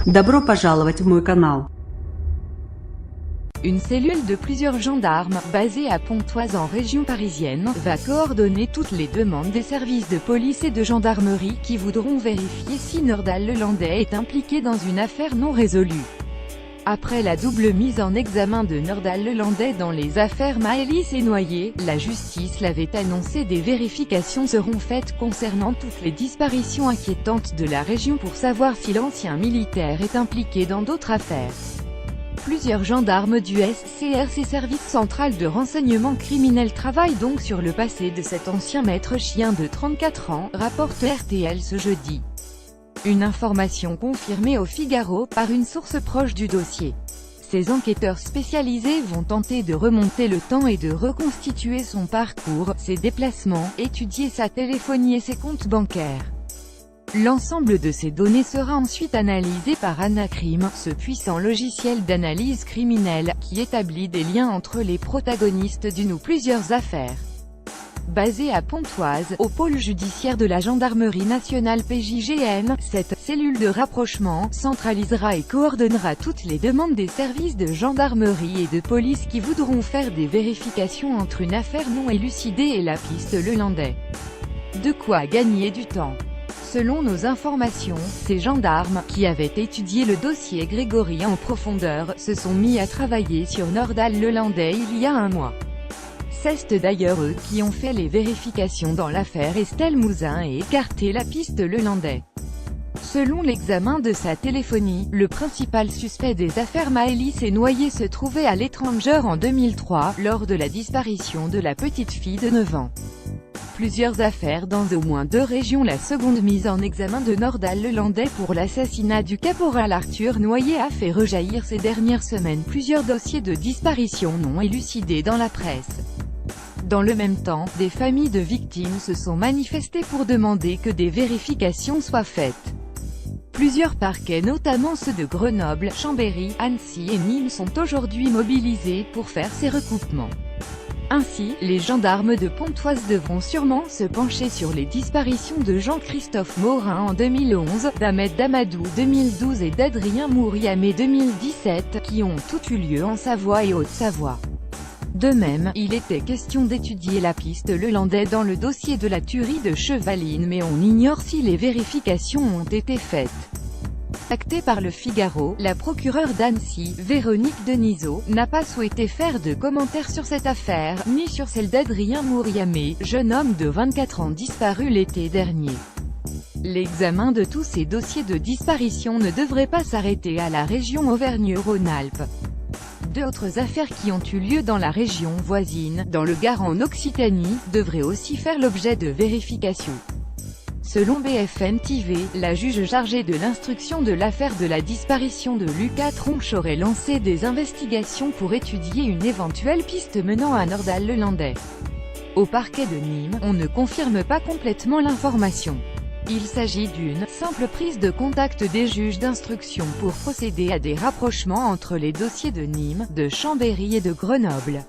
Добро пожаловать в мой канал. Une cellule de plusieurs gendarmes, basée à Pontoise en région parisienne, va coordonner toutes les demandes des services de police et de gendarmerie qui voudront vérifier si Nordal-Lelandais est impliqué dans une affaire non résolue. Après la double mise en examen de Nordal-Lelandais dans les affaires Maëlys et Noyer, la justice l'avait annoncé, des vérifications seront faites concernant toutes les disparitions inquiétantes de la région pour savoir si l'ancien militaire est impliqué dans d'autres affaires. Plusieurs gendarmes du SCRC Service Central de Renseignement Criminel travaillent donc sur le passé de cet ancien maître chien de 34 ans, rapporte RTL ce jeudi. Une information confirmée au Figaro par une source proche du dossier. Ces enquêteurs spécialisés vont tenter de remonter le temps et de reconstituer son parcours, ses déplacements, étudier sa téléphonie et ses comptes bancaires. L'ensemble de ces données sera ensuite analysé par Anacrim, ce puissant logiciel d'analyse criminelle, qui établit des liens entre les protagonistes d'une ou plusieurs affaires. Basée à Pontoise, au pôle judiciaire de la Gendarmerie nationale PJGN, cette cellule de rapprochement centralisera et coordonnera toutes les demandes des services de gendarmerie et de police qui voudront faire des vérifications entre une affaire non élucidée et la piste Lelandais. De quoi gagner du temps. Selon nos informations, ces gendarmes, qui avaient étudié le dossier Grégory en profondeur, se sont mis à travailler sur Nordal-Lelandais il y a un mois. C'est d'ailleurs eux qui ont fait les vérifications dans l'affaire Estelle Mouzin et écarté la piste Lelandais. Selon l'examen de sa téléphonie, le principal suspect des affaires Maëlys et Noyer se trouvait à l'étranger en 2003, lors de la disparition de la petite fille de 9 ans. Plusieurs affaires dans au moins 2 régions. La seconde mise en examen de Nordal-Lelandais pour l'assassinat du caporal Arthur Noyer a fait rejaillir ces dernières semaines plusieurs dossiers de disparition non élucidés dans la presse. Dans le même temps, des familles de victimes se sont manifestées pour demander que des vérifications soient faites. Plusieurs parquets, notamment ceux de Grenoble, Chambéry, Annecy et Nîmes, sont aujourd'hui mobilisés pour faire ces recoupements. Ainsi, les gendarmes de Pontoise devront sûrement se pencher sur les disparitions de Jean-Christophe Morin en 2011, d'Ahmed Damadou 2012 et d'Adrien Mouriamé 2017, qui ont toutes eu lieu en Savoie et Haute-Savoie. De même, il était question d'étudier la piste Lelandais dans le dossier de la tuerie de Chevaline, mais on ignore si les vérifications ont été faites. Contactée par le Figaro, la procureure d'Annecy, Véronique Denisot, n'a pas souhaité faire de commentaires sur cette affaire, ni sur celle d'Adrien Mouriamé, jeune homme de 24 ans disparu l'été dernier. L'examen de tous ces dossiers de disparition ne devrait pas s'arrêter à la région Auvergne-Rhône-Alpes. D'autres affaires qui ont eu lieu dans la région voisine, dans le Gard en Occitanie, devraient aussi faire l'objet de vérifications. Selon BFM TV, la juge chargée de l'instruction de l'affaire de la disparition de Lucas Tronche aurait lancé des investigations pour étudier une éventuelle piste menant à Nordal-Lelandais. Au parquet de Nîmes, on ne confirme pas complètement l'information. Il s'agit d'une simple prise de contact des juges d'instruction pour procéder à des rapprochements entre les dossiers de Nîmes, de Chambéry et de Grenoble.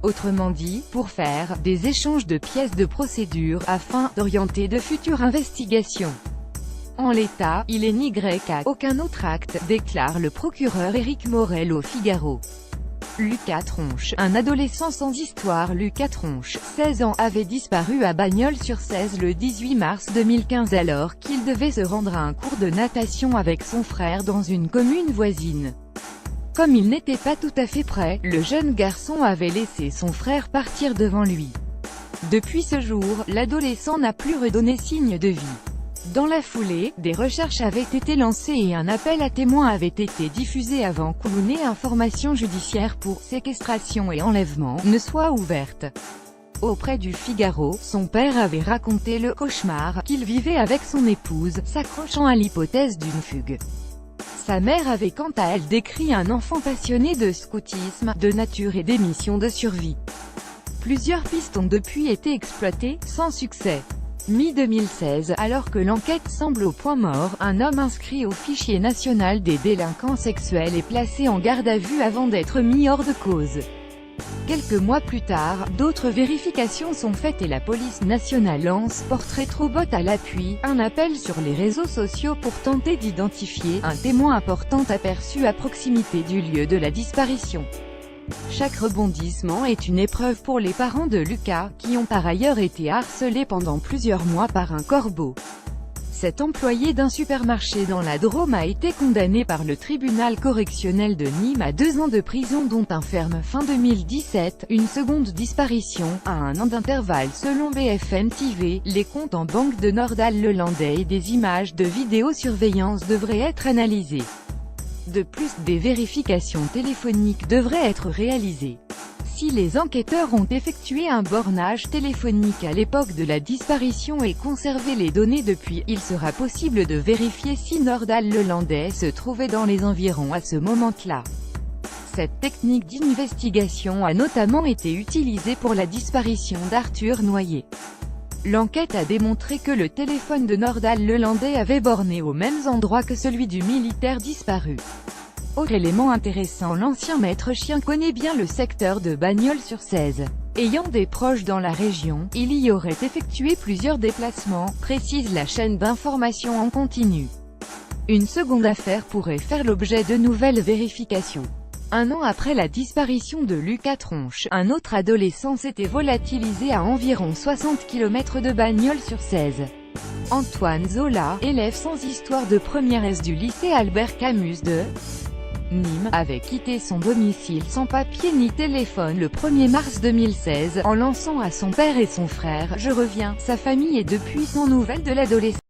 Autrement dit, pour faire des échanges de pièces de procédure afin d'orienter de futures investigations. En l'état, il est ni grec à aucun autre acte, déclare le procureur Éric Morel au Figaro. Lucas Tronche, un adolescent sans histoire. Lucas Tronche, 16 ans, avait disparu à Bagnols-sur-Cèze le 18 mars 2015 alors qu'il devait se rendre à un cours de natation avec son frère dans une commune voisine. Comme il n'était pas tout à fait prêt, le jeune garçon avait laissé son frère partir devant lui. Depuis ce jour, l'adolescent n'a plus redonné signe de vie. Dans la foulée, des recherches avaient été lancées et un appel à témoins avait été diffusé avant qu'une information judiciaire pour séquestration et enlèvement ne soit ouverte. Auprès du Figaro, son père avait raconté le cauchemar qu'il vivait avec son épouse, s'accrochant à l'hypothèse d'une fugue. Sa mère avait quant à elle décrit un enfant passionné de scoutisme, de nature et des missions de survie. Plusieurs pistes ont depuis été exploitées, sans succès. Mi-2016, alors que l'enquête semble au point mort, un homme inscrit au fichier national des délinquants sexuels est placé en garde à vue avant d'être mis hors de cause. Quelques mois plus tard, d'autres vérifications sont faites et la police nationale lance, portrait robot à l'appui, un appel sur les réseaux sociaux pour tenter d'identifier un témoin important aperçu à proximité du lieu de la disparition. Chaque rebondissement est une épreuve pour les parents de Lucas, qui ont par ailleurs été harcelés pendant plusieurs mois par un corbeau. Cet employé d'un supermarché dans la Drôme a été condamné par le tribunal correctionnel de Nîmes à 2 ans de prison dont un ferme fin 2017, une seconde disparition, à 1 an d'intervalle selon BFM TV. Les comptes en banque de Nordal-Lelandais et des images de vidéosurveillance devraient être analysées. De plus, des vérifications téléphoniques devraient être réalisées. Si les enquêteurs ont effectué un bornage téléphonique à l'époque de la disparition et conservé les données depuis, il sera possible de vérifier si Nordal-Lelandais se trouvait dans les environs à ce moment-là. Cette technique d'investigation a notamment été utilisée pour la disparition d'Arthur Noyer. L'enquête a démontré que le téléphone de Nordal-Lelandais avait borné au même endroit que celui du militaire disparu. Autre élément intéressant, l'ancien maître chien connaît bien le secteur de Bagnols-sur-Cèze. Ayant des proches dans la région, il y aurait effectué plusieurs déplacements, précise la chaîne d'information en continu. Une seconde affaire pourrait faire l'objet de nouvelles vérifications. 1 an après la disparition de Lucas Tronche, un autre adolescent s'était volatilisé à environ 60 km de Bagnols-sur-Cèze. Antoine Zola, élève sans histoire de première S du lycée Albert Camus de Nîmes, avait quitté son domicile sans papier ni téléphone le 1er mars 2016, en lançant à son père et son frère « Je reviens ». Sa famille est depuis sans nouvelles de l'adolescent.